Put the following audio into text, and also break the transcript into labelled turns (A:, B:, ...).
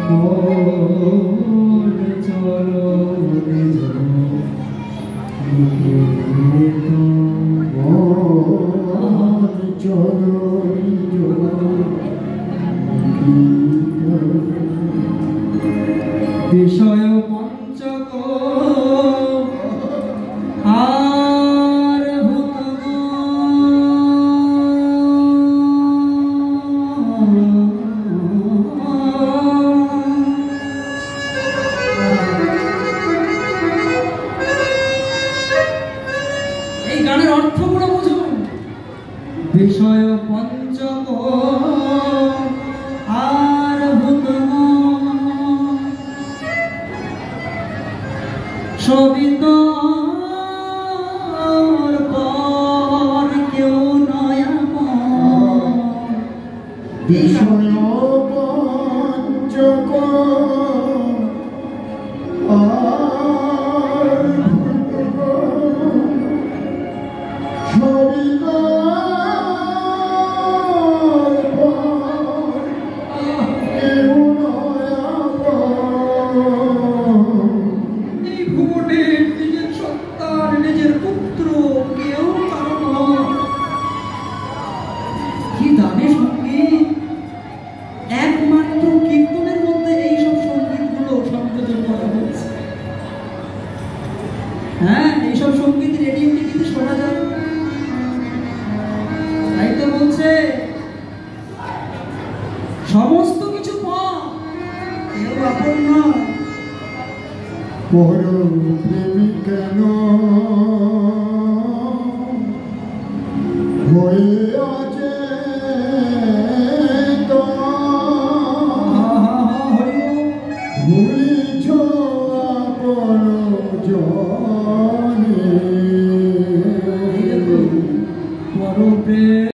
A: মন চলো নিজ মন চলো বিষয় পঞ্চক আর ভূত এই গানের অর্থ পুরো বুঝুন। বিষয় পঞ্চক আর ভূত সবই তোর পর কেউ নয় আমার বিষয় পঞ্চক আর সবই তোর পর কেউ নয় আমার নিজের সন্তান নিজের পুত্র কেউ কারণ কি দামে সঙ্গীত একমাত্র কীর্তনের মধ্যে এইসব সঙ্গীতগুলো সংযোজন করা হয়েছে। হ্যাঁ, এইসব সঙ্গীত রেডিওতে কিন্তু শোনা যায়, তাই তো বলছে সমস্ত কিছু পাপ কেউ আপন নয়। পরম প্রেমী কেন হয়ে আছে ভুলে